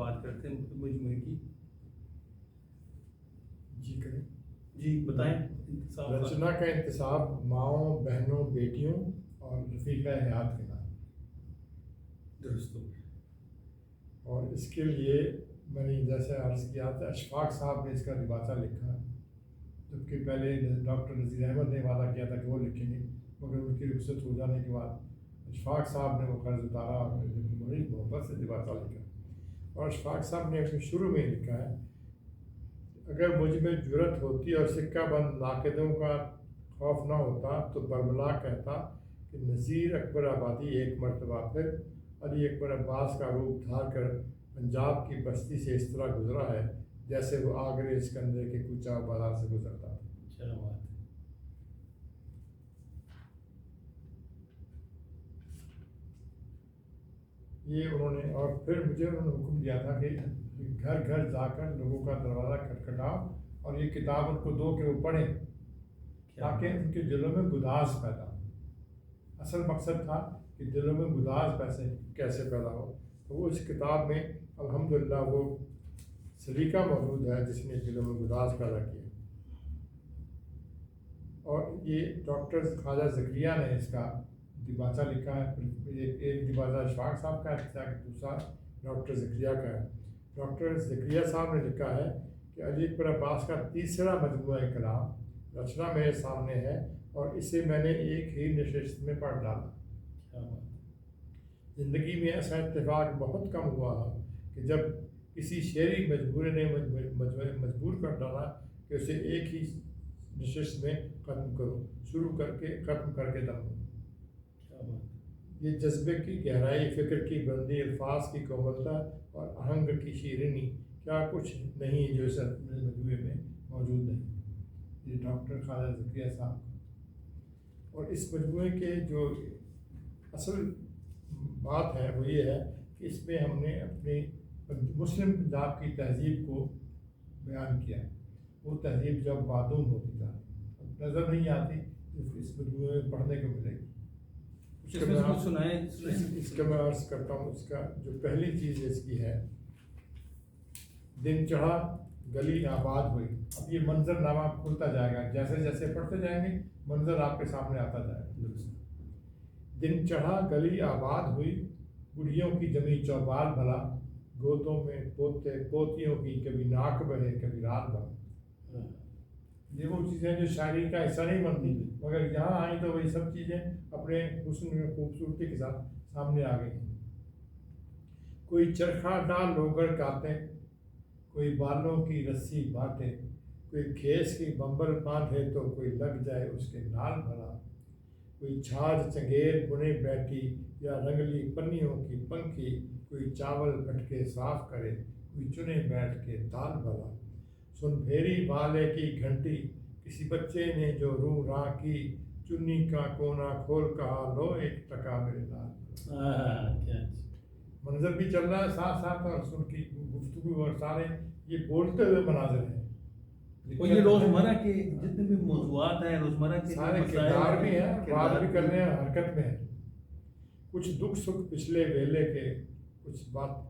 बात करते हैं मजमूए की। जी करें। जी बताएं। इंतसाब का रचना का इंतसाब माओं, बहनों, बेटियों और रफीका हयात के नाम। दुरुस्त हो गया। और इसके लिए मैंने जैसे अर्ज़ किया था, अशफाक साहब ने इसका रिबाता लिखा, जबकि पहले डॉक्टर नज़ीर अहमद ने वादा किया था कि वो लिखेंगे, मगर उनकी रुखसत हो जाने के बाद अशफाक साहब ने वो कर्ज उतारा और बड़ी मोहब्बत से रिबाता लिखा। और अशफाक साहब ने अपने शुरू में लिखा है, अगर मुझ में जुर्रत होती और सिक्का बंद नाक़िदों का खौफ ना होता तो बरमला कहता कि नज़ीर अकबर आबादी एक मरतबा फिर अली अकबर अब्बास का रूप धार कर पंजाब की बस्ती से इस तरह गुजरा है जैसे वो आगरे इस्कंदर के कूचा बाजार से गुजरता था। क्या बात है। ये उन्होंने, और फिर मुझे उन्होंने हुक्म दिया था कि घर घर जाकर लोगों का दरवाज़ा खटखटाओ और ये किताब उनको दो कि वो पढ़ें, ताकि उनके दिलों में गुदास पैदा हो। असल मकसद था कि दिलों में गुदास कैसे पैदा हो। तो वो इस किताब में अल्हम्दुलिल्लाह वो सलीका मौजूद है जिसने दिलों में गुदास पैदा किया। और ये डॉक्टर ख्वाजा ज़करिया ने इसका दिबाचा लिखा है। एक दिबाचा अशफाक साहब का है, दूसरा डॉक्टर ज़करिया का है। डॉक्टर ज़करिया साहब ने लिखा है कि अली अकबर अब्बास का तीसरा मजमूआ कलाम रचना मेरे सामने है और इसे मैंने एक ही नशिस्त में पढ़ डाला। ज़िंदगी में ऐसा इत्तेफाक बहुत कम हुआ है कि जब किसी शेरी मजबूर ने मजबूर कर डाला कि उसे एक ही नशिस्त में ख़त्म करो, शुरू करके ख़त्म करके दम दो। ये जज्बे की गहराई, फ़िक्र की बुलंदी, अल्फाज की कोमलता और आहंग की शीरीनी क्या कुछ नहीं जो इस मजमूए में मौजूद नहीं। ये डॉक्टर ख्वाजा ज़करिया साहब। और इस मजमूए के जो असल बात है वो ये है कि इसमें हमने अपने मुस्लिम पंजाब की तहज़ीब को बयान किया। वो तहज़ीब जब मादूम होती जा रही, नज़र नहीं आती, इस मजमूए में पढ़ने को मिलेगी। इसका मैं अर्ज़ करता हूँ। इसका जो पहली चीज़ इसकी है, दिन चढ़ा गली आबाद हुई। अब ये मंजरनामा खुलता जाएगा, जैसे जैसे पढ़ते जाएंगे मंजर आपके सामने आता जाएगा। दिन चढ़ा गली आबाद हुई, बुढ़ियों की जमी चौबाल भला, गोदों में पोते पोतियों की कभी नाक बहे कभी रात बहे। ये वो चीज़ें जो शायरी का हिस्सा नहीं बनती, मगर यहाँ आई तो वही सब चीज़ें अपने हुस्न में खूबसूरती के साथ सामने आ गई। कोई चरखा डाल लोगर काटे, कोई बालों की रस्सी बांटे, कोई खेस की बम्बल बांधे तो कोई लग जाए उसके नाल भला, कोई छाछ चंगेर बुने बैठी या रंगली पन्नियों की पंखी, कोई चावल फटके साफ करे, कोई चुने बैठ के दाल भला। सुन फेरी वाले की घंटी, किसी बच्चे ने जो रूह राह की, चुन्नी का कोना खोल कहा लो एक टका मेरे लाल। मंजर भी चल रहा है साथ साथ और सुन की गुफ्तगू और सारे ये बोलते हुए मनाजर हैं। और ये रोज़मर्रा के जितने भी मौज़ूआत हैं, रोज़मर्रा के सारे किरदार भी हैं, बात भी कर रहे हैं, हरकत में है। कुछ दुख सुख पिछले वेले के,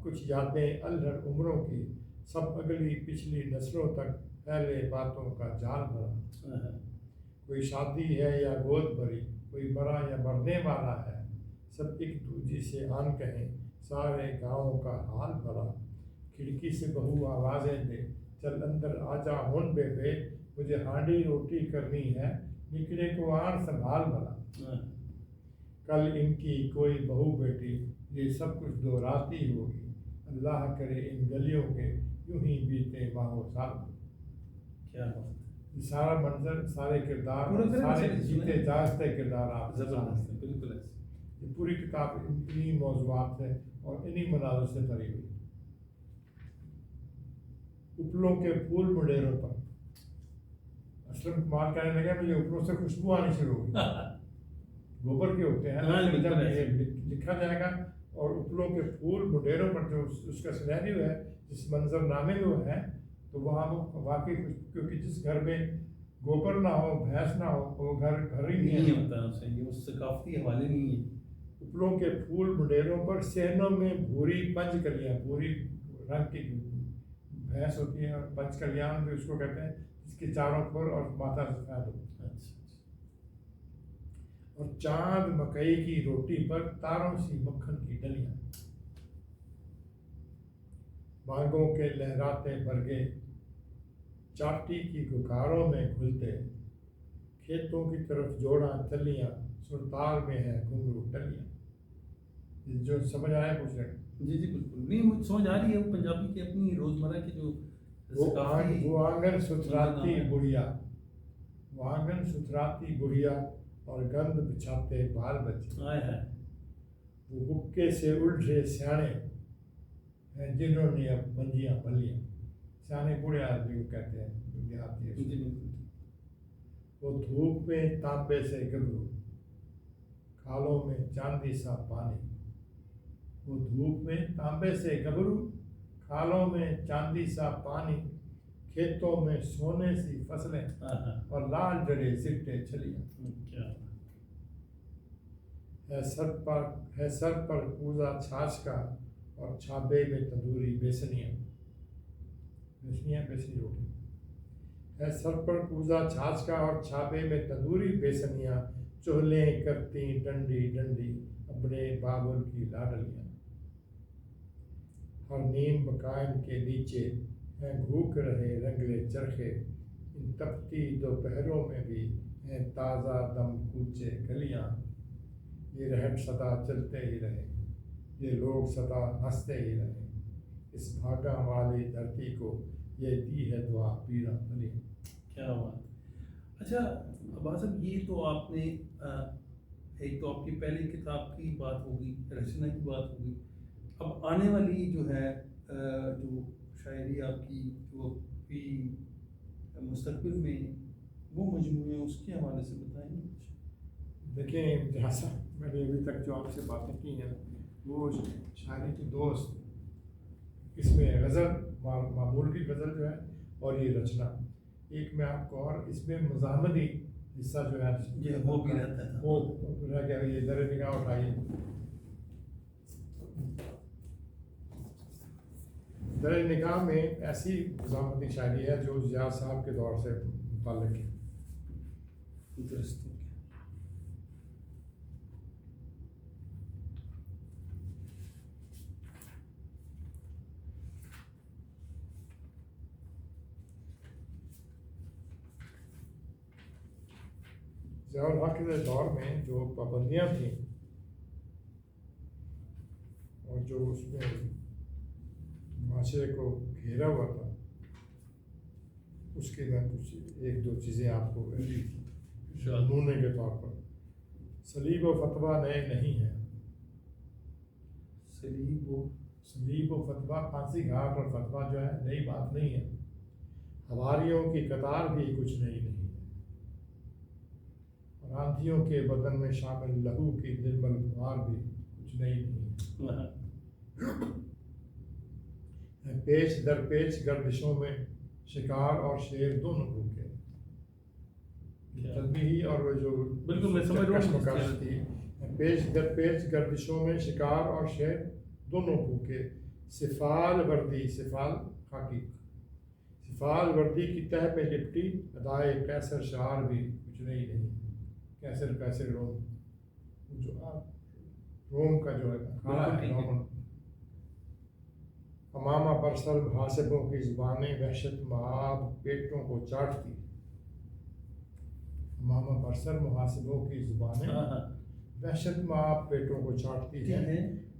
कुछ यादें अल्हड़ उम्रों की, सब अगली पिछली नस्लों तक फैले बातों का जाल भरा। कोई शादी है या गोद भरी, कोई मरा या मरने वाला है, सब एक दूजे से आन कहें, सारे गाँवों का हाल भरा। खिड़की से बहू आवाज़ें दे, चल अंदर आजा हुन बेबे, मुझे हांडी रोटी करनी है, निकले को आन संभाल भला। कल इनकी कोई बहू बेटी, ये सब कुछ दोहराती होगी, अल्लाह करे इन गलियों के यूं ही बीते माहो साल। क्या बात, सारा मंजर, सारे किरदार, सारे जीते जागते किरदार आप ज़बरदस्त है, बिल्कुल ऐसे। ये पूरी किताब इन्हीं मौज़ूआत से और इन्हीं मनाज़र से भरी हुई। उपलों के फूल मुंडेरों पर, असलम कुमार कहने लगे मुझे उपलों से खुशबू आनी शुरू हो गई। गोबर के होते हैं, जब ये लिखा जाएगा और उपलों के फूल मुंडेरों पर जो उसका सिनेरियो है, जिस मंजरनामे में वो है, तो वहाँ वो वाकई, क्योंकि जिस घर में गोबर ना हो, भैंस ना हो, वो घर ही नहीं होता है। सही, वो सकाफती हवाले नहीं है। उपलों के फूल मुंडेरों पर, सहनों में भूरी पंज कलियाँ, भूरी रंग की भैंस होती है, और पंचकल्याण भी उसको कहते हैं, जिसके चारों खुर और माथा सफेद हो। अच्छा। और चांद मकई की रोटी पर तारों सी मक्खन की डलियां, बागों के लहराते बरगे चाटी की गुकारों में घुलते, खेतों की तरफ जोड़ा चलियां, सुरताल में है घुंघरू टलियां। ये जो समझ आया कुछ नहीं? जी जी बिल्कुल, नहीं मुझे समझ आ रही है। वो पंजाबी की अपनी रोजमर्रा की जो वो आंगन सुथराती सुंदर नाम है। बुढ़िया, वो आंगन सुथराती बुढ़िया और गंद बिछाते बाल बच्चे, आए है। वो हुक्के से उल्टे सियाने हैं जिन्होंने अब मंजियां बलियां। सियाने बूढ़े आदमी को कहते हैं, देहाती है। जी बिल्कुल। वो धूप में तांबे से गबरू, खालों में चांदी सा पानी, वो धूप में तांबे से गबरू, खालों में चांदी सा पानी, खेतों में सोने सी फसलें हाँ। और लाल जड़े सिट्टे छलियां। क्या है सर पर पूजा छाछ का और छाबे में तंदूरी बेसनियां, बेसनियां बेसनी रोटी। है सर पर पूजा छाछ का और छाबे में तंदूरी बेसनियां, चोहलें करती डंडी डंडी अपने बाबुल की लाडलियां। हर नीम मकान के नीचे हैं घूक रहे रंगले चरखे, इन तपती दोपहरों में भी हैं ताज़ा दम कूचे गलियां। ये रहट सदा चलते ही रहे, ये लोग सदा हंसते ही रहे, इस भागा वाली धरती को ये दी है दुआ पीरा तली। क्या बात। अच्छा अब्बास साहब, ये तो आपने एक तो आपकी पहली किताब की बात होगी, रचना की बात होगी। अब आने वाली जो है जो शायरी आपकी जो भी मुस्तकबिल में वो मजमूए, उसके हवाले से बताएंगे कुछ? देखिए, जैसा मैंने अभी तक जो आपसे बातें की हैं, वो शायरी की दोस्त, इसमें गज़ल मामूल की गज़ल जो है, और ये रचना एक में आपको, और इसमें मज़ामती हिस्सा जो है ये वो भी रहता है। वो रह गया। ये दर निगाह उठाइए, दर निगाह में ऐसी मज़ामती शायरी है जो ज़िया साहब के दौर से मुताल्लिक़ है। दुरुस्त। ज़ियाउल हक़ के दौर में जो पाबंदियाँ थीं और जो उसमें माशरे को घेरा हुआ था, उसके मैं कुछ एक दो चीज़ें आपको नमूने के तौर पर। सलीब व फतवा नए नहीं हैं, सलीब व फतवा, फांसी घाट और फतवा जो है नई बात नहीं है। हवारियों की कतार भी कुछ नई नहीं है, और आंधियों के बदन में शामिल लहू की निर्मल फुहार भी कुछ नई नहीं है। पेच दर पेच गर्दिशों में शिकार और शेर दोनों भूखे, तस्बीही और वो जो बिल्कुल मैं समझ रहा हूँ। थी, पेच दर पेच गर्दिशों में शिकार और शेर दोनों भूखे, सिफाल वर्दी, सिफाल खाकी, सिफाल वर्दी की तह पे लिपटी अदाए कैसर शार भी कुछ नहीं। कैसर कैसर रोम, जो रोम का जो है खाना है रोमन। अमामा बरसल मुहासिबों की ज़ुबानें वहशत माब पेटों को चाटती, अमामा बरसल मुहासिबों की ज़ुबानें वहशत माब पेटों को चाटती है।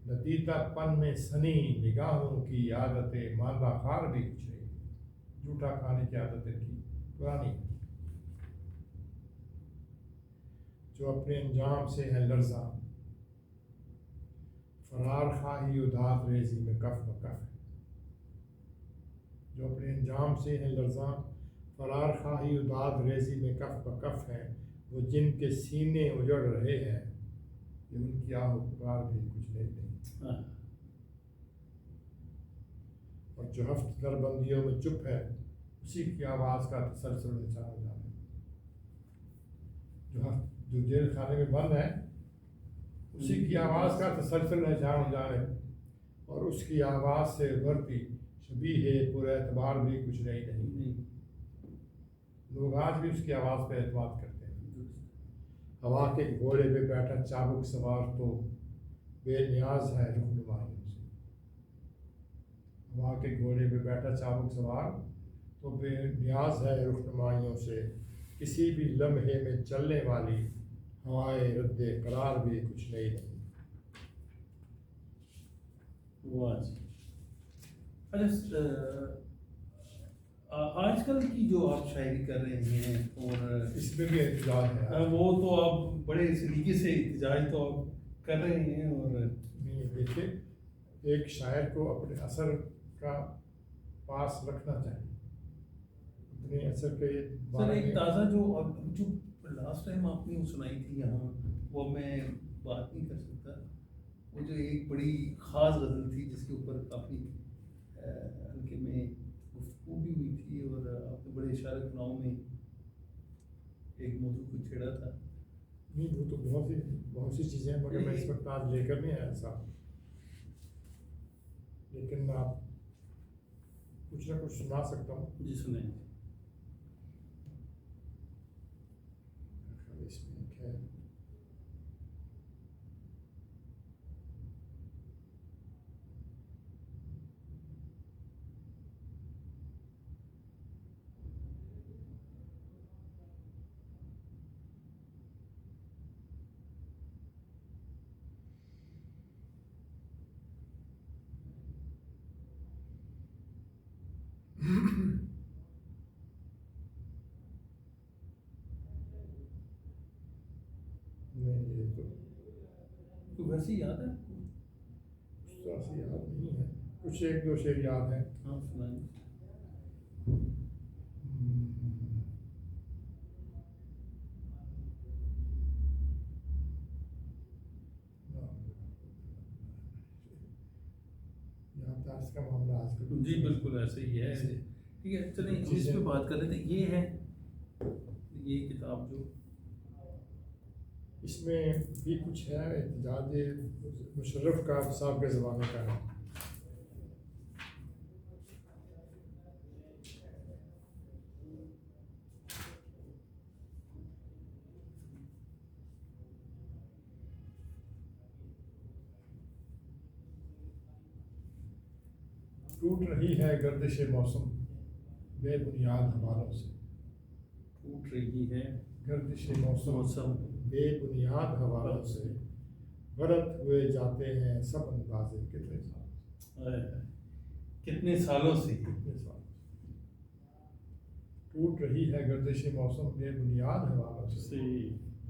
नतीतापन में सनी निगाहों की आदतें मांदा खार भी कुछ नहीं, झूठा खाने की आदतें की पुरानी, जो अपने अंजाम से है लर्जा, फरार खाही उदात रेजी में कफ ब कफ, जो अपने अंजाम से है लर्जा, फरार खाही उदात रेजी में कफ ब कफ है, वो जिनके सीने उजड़ रहे हैं, ये उनकी आह पुकार भी कुछ नहीं। और जो हफ्त दरबंदियों में चुप है, उसी की आवाज़ का तसलसल निशान जाने, जो जेल खाने में बंद है, उसी की आवाज़ का तसलसल निशान जाने। और उसकी आवाज़ से उभरती शबी है पूरा एतबार भी कुछ नहीं नहीं। लोग आज भी उसकी आवाज़ पर एतमाद करते हैं। हवा के घोड़े पे बैठा चाबुक सवार तो बेनियाज है रुखनुमाइयों से। हवा के घोड़े पे बैठा चाबुक सवार तो बेनियाज है रुखनुमाइयों से। किसी भी लम्हे में चलने वाली हवाएं रद्दे करार भी कुछ नहीं। वाह जी। अच्छा, आजकल की जो आप शायरी कर रहे हैं और इसमें भी एहतजाज है। वो तो आप बड़े सलीके से एहतजाज तो आप कर रहे हैं। और नहीं, देखिए, एक शायर को अपने असर का पास रखना चाहिए, अपने असर के सर बारे एक में। ताज़ा जो लास्ट टाइम आपने वो सुनाई थी यहाँ, वो मैं बात नहीं कर सकता। वो जो एक बड़ी ख़ास गज़ल थी जिसके ऊपर काफ़ी हल्के में गुफ्तगू भी हुई थी और आपने बड़े इशारे गुनाहों में एक मौजू को छेड़ा था। नहीं, वो तो बहुत सी चीज़ें हैं, मगर मैं इस वक्त आज लेकर नहीं आया साहब। लेकिन आप कुछ ना कुछ सुना सकता हूँ। जी सुने। इसमें एक है, नहीं ये तो वैसे ही याद है? उस तरह से याद नहीं है, कुछ एक दो शेर याद है। हाँ सुनाइए। याददाश्त का मामला आजकल जी बिल्कुल ऐसे ही है। ठीक है, चलिए हम इस पे बात कर रहे थे। ये है ये किताब जो इसमें भी कुछ है एहतजाज मुशर्रफ का साहब के ज़माने का है। टूट रही है गर्दिश मौसम बेबुनियाद हवालों से। टूट रही है गर्दिश मौसम मौसम बेबुनियाद हवालों से। गलत हुए जाते हैं सब अंदाजे कितने सालों से। कितने साल टूट रही है गर्दिश मौसम बेबुनियाद हवालों से।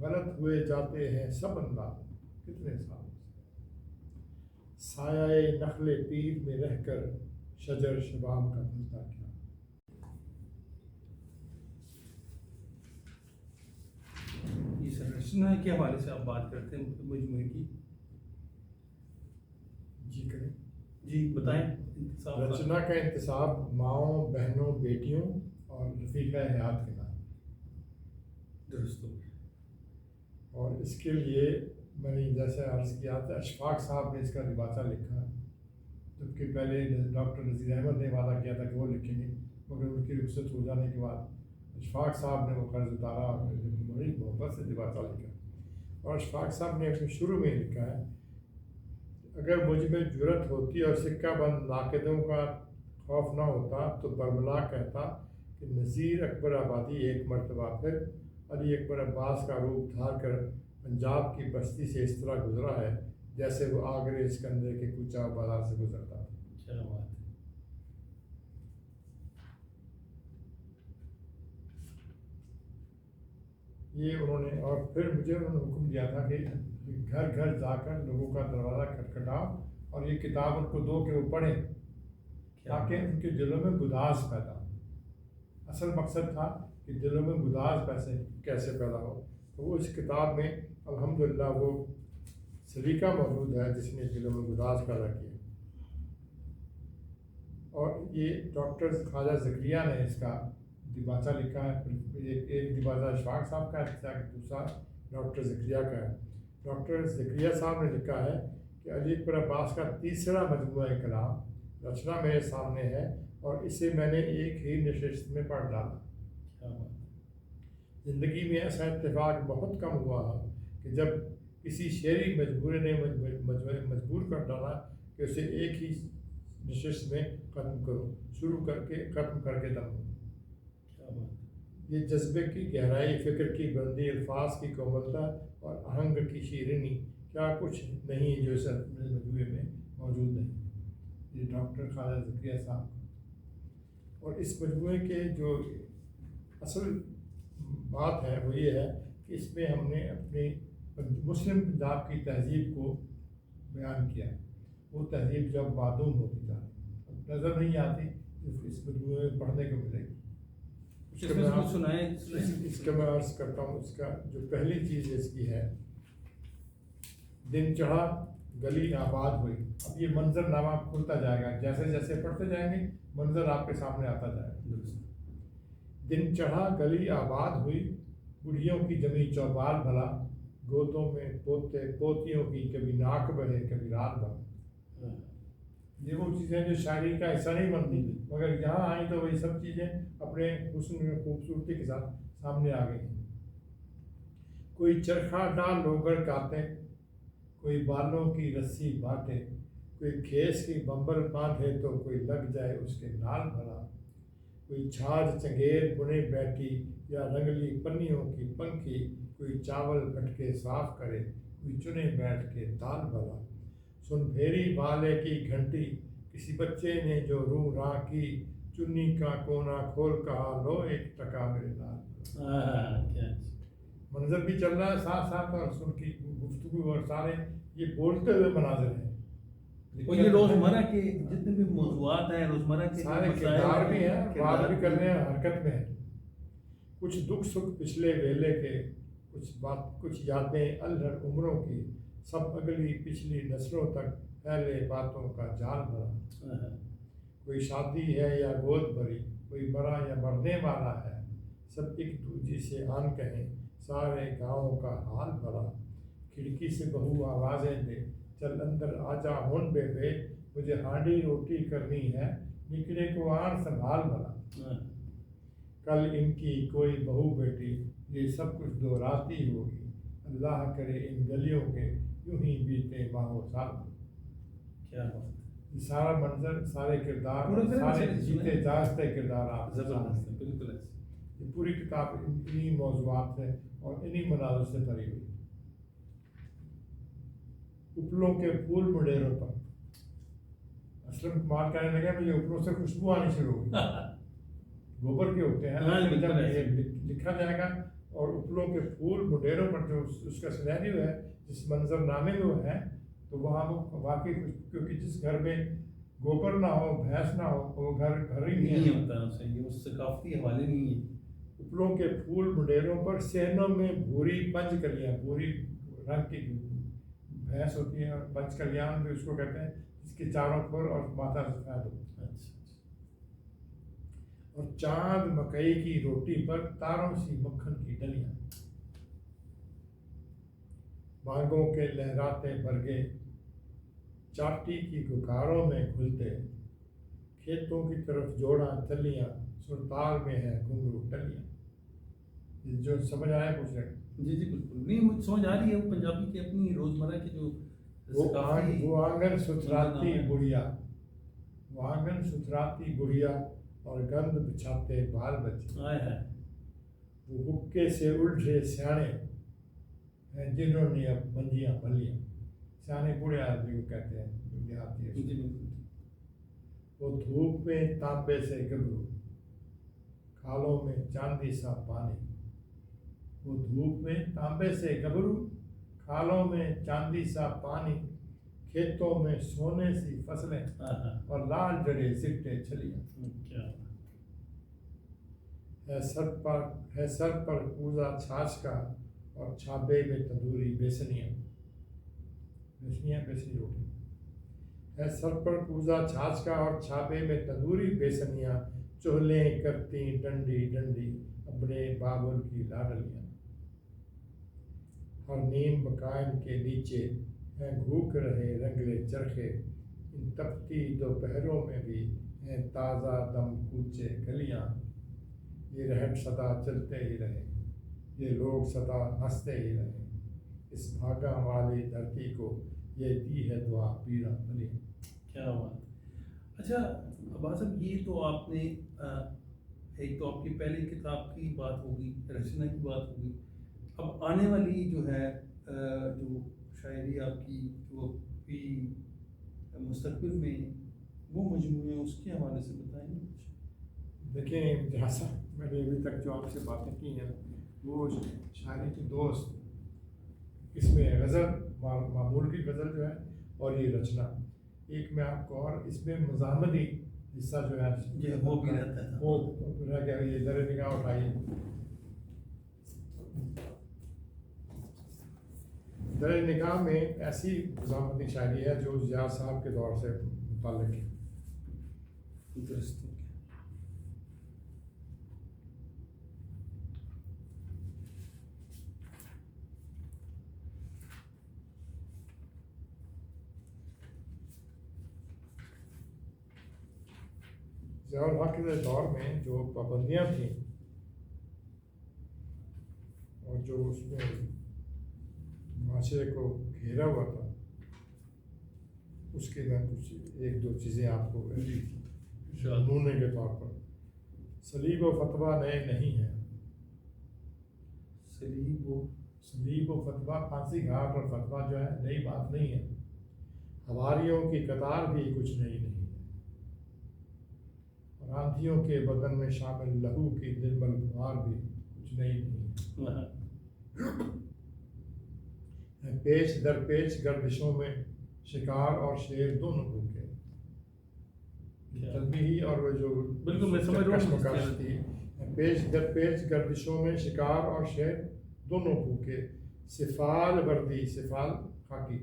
गलत हुए जाते हैं सब अंदाजे कितने सालों से। साया नखले पीर में रहकर शजर शबाब का धंधा क्या। ये संरचना के हवाले से आप बात करते हैं मजमूए की। जी करें। जी बताएं। रचना का इंतसाब माओं बहनों बेटियों और रफीका हयात के नाम। दुरुस्त। और इसके लिए मैंने जैसे अर्ज़ किया था, अशफाक साहब ने इसका दिबाचा लिखा, जबकि पहले डॉक्टर नज़ीर अहमद ने वादा किया था कि वो लिखेंगे, मगर उनकी रुखसत हो जाने के बाद अशफाक साहब ने वो कर्ज उतारा और बड़ी मोहब्बत से दिबाचा लिखा। और अशफाक साहब ने अपने शुरू में लिखा है, अगर मुझ में जुर्रत होती और सिक्का बंद नाक़िदों का खौफ ना होता तो बरबला कहता कि नज़ीर अकबर आबादी एक मरतबा फिर अली अकबर अब्बास का रूप धार कर पंजाब की बस्ती से इस तरह गुजरा है जैसे वो आगरे सिकंदर के कूचा बाजार से गुजरता था। क्या बात है। ये उन्होंने, और फिर मुझे उन्होंने हुक्म दिया था कि घर घर जाकर लोगों का दरवाज़ा खटखटाओ और ये किताब उनको दो कि वो पढ़ें, ताकि उनके दिलों में गुदास पैदा हो। असल मकसद था कि दिलों में गुदास कैसे पैदा हो। तो वो इस किताब में अल्हम्दुलिल्लाह वो सलीका मौजूद है जिसने दिलों में गुदास पैदा किया। और ये डॉक्टर ख्वाजा ज़करिया ने इसका दिबाचा लिखा है। एक दिबाचा अशफाक साहब का है, दूसरा डॉक्टर ज़करिया का है। डॉक्टर ज़करिया साहब ने लिखा है कि अली अकबर अब्बास का तीसरा मजमूआ कलाम रचना मेरे सामने है और इसे मैंने एक ही नशिस्त में पढ़ डाला। क्या बात ज़िंदगी में ऐसा इत्तेफाक बहुत कम हुआ है कि जब किसी शेरी मजबूर ने मजबूर कर डाला कि उसे एक ही नशिस्त में ख़त्म करो, शुरू करके ख़त्म करके दम दो। क्या बात ये जज्बे की गहराई, फ़िक्र की बुलंदी, अल्फाज की कोमलता और आहंग की शीरीनी क्या कुछ नहीं जो इस मजमूए में मौजूद नहीं। ये डॉक्टर ख्वाजा ज़करिया साहब। और इस मजमूए के जो असल बात है वो ये है कि इसमें हमने अपने मुस्लिम पंजाब की तहजीब को बयान किया। वो तहजीब जब मादूम होती जा रही, अब नज़र नहीं आती, इस मजमूए में पढ़ने को मिलेगी। इसमें से कुछ सुनाए इसका मैं अर्ज़ करता हूँ। इसका जो पहली चीज़ इसकी है, दिन चढ़ा गली आबाद हुई। अब ये मंजरनामा खुलता जाएगा, जैसे जैसे पढ़ते जाएंगे मंजर आपके सामने आता जाएगा। दिन चढ़ा गली आबाद हुई, बुढ़ियों की जमी चौपाल भला, गोदों में पोते पोतियों की कभी नाक बहे कभी रात भला। ये वो चीज़ें जो शायरी का हिस्सा नहीं बनती, मगर यहाँ आई तो वही सब चीज़ें अपने हुस्न में खूबसूरती के साथ सामने आ गई। कोई चरखा डाल लोगर काटे, कोई बालों की रस्सी बांटे, कोई खेस की बम्बल बांधे तो कोई लग जाए उसके नाल भला, कोई छाछ चंगेर बुने बैठी या रंगली पन्नियों की पंखी, कोई चावल फटके साफ करे कोई चुने बैठ के दाल भला। सुन फेरी वाले की घंटी, किसी बच्चे ने जो रूह राह की, चुन्नी का कोना खोल कहा लो 1 टका मेरे लाल। क्या मंजर भी चल रहा है साथ साथ, और सुन की गुफ्तगू और सारे ये बोलते हुए मनाजर हैं। और ये रोजमर्रा के जितने भी मौजूआत हैं, रोजमर्रा के सारे मसाइल किरदार भी हैं, बात भी कर रहे हैं, हैं। हरकत में है। कुछ दुख सुख पिछले वेले के, कुछ यादें अल्हड़ उम्रों की, सब अगली पिछली नस्लों तक फैले बातों का जाल भरा। कोई शादी है या गोद भरी, कोई मरा या मरने वाला है, सब एक दूजे से आन कहें सारे गाँव का हाल भरा। खिड़की से बहू आवाज़ें दे, चल अंदर आजा हुन बेबे, मुझे हांडी रोटी करनी है, निकले को आन संभाल भला। कल इनकी कोई बहू बेटी, ये सब कुछ दोहराती होगी, अल्लाह करे इन गलियों के यूं ही बीते माहो साल। क्या बात, ये सारा मंजर, सारे किरदार, पूरा सारे फिल्म जीते जागते किरदार आप जबरदस्त है, बिल्कुल ऐसे। ये पूरी किताब इन्हीं मौजूआत से और इन्हीं मनाजर से भरी हुई। उपलों के फूल मुडेरों पर, असलम कुमार कहने लगे मुझे उपलों से खुशबू आनी शुरू होगी। गोबर के होते हैं, हाँ, लेकिन जब बिल्कुल ये ऐसे। लिखा जाएगा और उपलों के फूल मुडेरों पर जो उसका सिनेरियो है, जिस मंजरनामे में वो है, तो वहाँ वो वाकई क्योंकि जिस घर में गोबर ना हो, भैंस ना हो, वो घर ही नहीं नहीं है। होता है, सही है, उस सकाफती हवाले नहीं है। उपलों के फूल मुडेरों पर सहनों में भूरी पंचकलियाँ, भूरी रंग की भैंस होती है, और पंचकलियाँ भी उसको कहते हैं, जिसके चारों खोर और माथा सफेद हो। अच्छा, और चांद मकई की रोटी पर तारों सी मक्खन की डलियाँ, बागों के लहराते बरगे चाटी की गुकारों में घुलते, खेतों की तरफ जोड़ा तलियाँ, सुरताल में है घुंघरू टलियाँ। जो समझ आया पूछ रहे हैं? जी जी बिल्कुल, नहीं मुझे समझ आ रही है। वो पंजाबी की अपनी रोजमर्रा की जो सकाफती वो आंगन सुथराती मंजरनामा है। बुढ़िया, वो आंगन सुथराती बुढ़िया और गंद बिछाते बाल बच्चे, आए है। वो हुक्के से उलझे सियाने हैं जिन्होंने अब मंजियाँ भलियाँ। सियाने बूढ़े आदमी को कहते हैं देहाती है। जी बिल्कुल। वो धूप में तांबे से गबरू, खालों में चांदी सा पानी, वो धूप में तांबे से गबरू, खालों में चांदी सा पानी, खेतों में सोने सी फसलें और लाल जड़े सिट्टे छलियाँ। क्या है सर पर कूजा छाछ का और छाबे में तंदूरी बेसनियाँ, बेसनी रोटी। है सर पर कूजा छाछ का और छाबे में तंदूरी बेसनियाँ, चोहलें करती डंडी डंडी अपने बाबुल की लाडलियाँ। हर नीम मकान के नीचे हैं भूख रहे रंगले चरखे, इन तपती दोपहरों में भी हैं ताज़ा दम कूचे गलियाँ। ये रहट सदा चलते ही रहे, ये लोग सदा हंसते ही रहे, इस भागा वाली धरती को ये दी है दुआ पीरा बलियाँ। क्या बात। अच्छा अब्बास साहब, ये तो आपने एक तो आपकी पहली किताब की बात होगी, रचना की बात होगी। अब आने वाली जो है जो शायरी आपकी जो भी मुस्तकबिल में वो मजमूए उसके हवाले से बताएंगे कुछ। देखिए, जैसा मैंने अभी तक जो आपसे बातें की हैं वो शायरी की दोस्त, इसमें गज़ल मामूल की गज़ल जो है और ये रचना, एक मैं आपको और इसमें मज़ामती हिस्सा जो है ये वो भी रहता है। वो रह गया। ये दर निगाह उठाइए, दर निगाह में ऐसी मज़ामती शायरी है जो ज़िया साहब के दौर से मुताल्लिक़ है। दुरुस्त। ज़ियाउल हक़ के दौर में जो पाबंदियाँ थीं और जो उसमें माशरे को घेरा हुआ था, उसके मैं कुछ एक दो चीज़ें आपको नमूने के तौर पर। सलीब व फतवा नए नहीं हैं। सलीब व फतवा, फांसी घाट और फतवा जो है नई बात नहीं है। हवारियों की कतार भी कुछ नई नहीं है, और आंधियों के बदन में शामिल लहू की निर्मल फुहार भी कुछ नई नहीं है। पेच दर पेच गर्दिशों में शिकार और शेर दोनों भूखे। तस्बीही और वो जो बिल्कुल मैं समझ रहा हूँ। थी, पेच दर पेच गर्दिशों में शिकार और शेर दोनों भूखे। सिफाल वर्दी, सिफाल खाकी,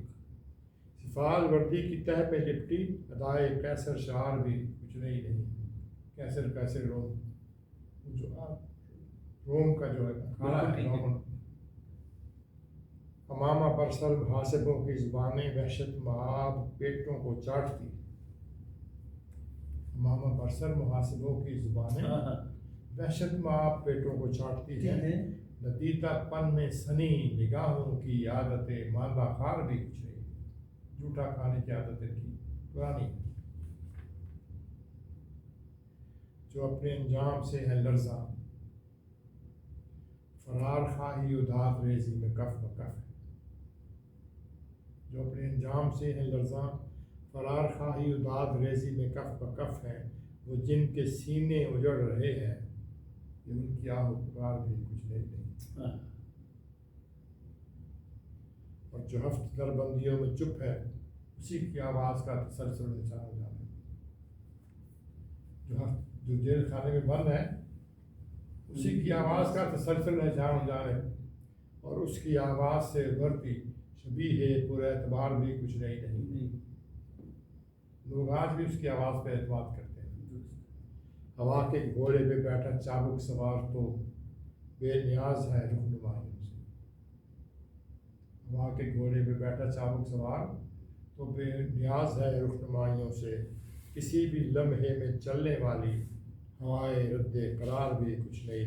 सिफाल वर्दी की तह पे लिपटी अदाए कैसर शार भी कुछ नहीं है। कैसर कैसर रोम, जो रोम का जो है खाना है रोमन। हमामा बरसल मुहासिबों की ज़ुबानें वहशत माब पेटों को चाटती। हमामा बरसल मुहासिबों की ज़ुबानें वहशत माब पेटों को चाटती है। नतीतापन में सनी निगाहों की आदतें मांदा खार भी कुछ नहीं, झूठा खाने की आदतें की पुरानी, जो अपने अंजाम से है लर्जा। फरार खाही उदात रेजी में कफ बकफ है, जो अपने अंजाम से है लर्जा। फरार खाही उदात रेजी में कफ बकफ है, वो जिनके सीने उजड़ रहे हैं, ये उनकी आह पुकार भी कुछ नहीं। और जो हफ्त दरबंदियों में चुप है, उसी की आवाज़ का तसलसल निशान हो जाना है। जो जेल खाने में बंद है, उसी की आवाज़ का तसलसल निशान हो जाने, और उसकी आवाज़ से उभरती शबीह पुरएतबार भी कुछ नहीं। लोग आज भी उसकी आवाज़ पर एतमाद करते हैं। हवा के घोड़े पे बैठा चाबुक सवार तो बेनियाज है रुखनुमाइयों से। हवा के घोड़े पे बैठा चाबुक सवार तो बेनियाज है रुखनुमाइयों से। किसी भी लम्हे में चलने वाली हवाए रद्दे करार भी कुछ नहीं।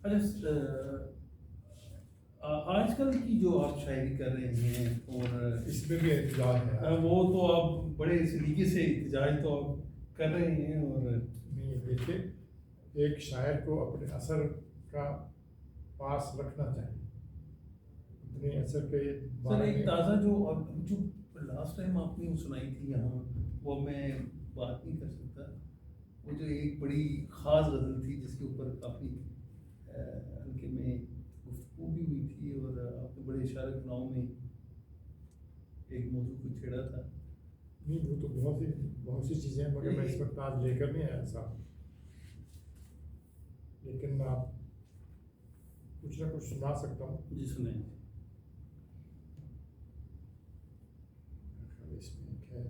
अच्छा, आजकल की जो आप शायरी कर रहे हैं और इसमें भी एहतजाज है, वो तो आप बड़े सलीके से एहतजाज तो आप कर रहे हैं। और नहीं, देखिए, एक शायर को अपने असर का पास रखना चाहिए, अपने असर के सर एक ताज़ा जो लास्ट टाइम आपने वो सुनाई थी यहाँ, वो मैं बात नहीं कर सकता। वो जो एक बड़ी ख़ास गज़ल थी जिसके ऊपर काफ़ी हल्के में गुफ्तगू भी हुई थी, और आपने बड़े इशारे नाव में एक मौजू को छेड़ा था। नहीं, वो तो बहुत सी चीज़ें हैं, मगर मैं इस वक्त आज लेकर नहीं आया साहब। लेकिन आप कुछ ना कुछ सुना सकता हूँ। जी सुने। इसमें एक है,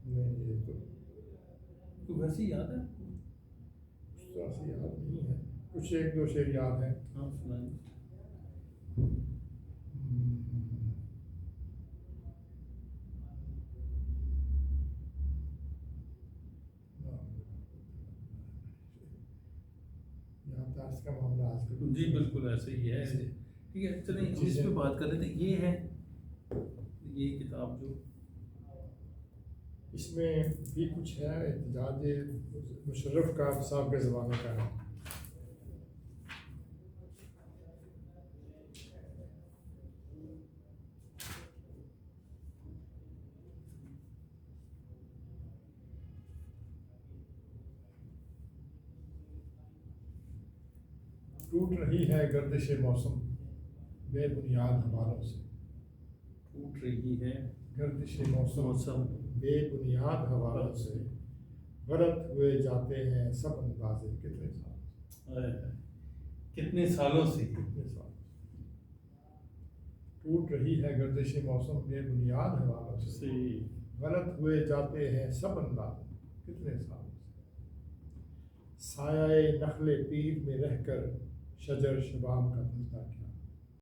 नहीं, ये तो तो वैसे याद है आपको? उस तरह से याद नहीं है, कुछ एक दो शेर याद हैं। हाँ सुनाइए। याददाश्त का मामला आजकल जी बिल्कुल ऐसे ही है। ठीक है चलिए हम इस पे बात कर लेते हैं। ये है ये किताब जो इसमें भी कुछ है एहतजाज मुशर्रफ का साहब के ज़माने का है। टूट रही है गर्दिश मौसम बेबुनियाद हवालों से, टूट रही है गर्दिश मौसम मौसम बेबुनियाद हवालों से, गलत हुए जाते हैं सब अंदाजे कितने साल कितने सालों से। कितने साल टूट रही है गर्दिश मौसम बेबुनियाद हवालों से, गलत हुए जाते हैं सब अंदाजे कितने साल से, साया नखले पीर में रहकर शजर शबाब का धंधा किया।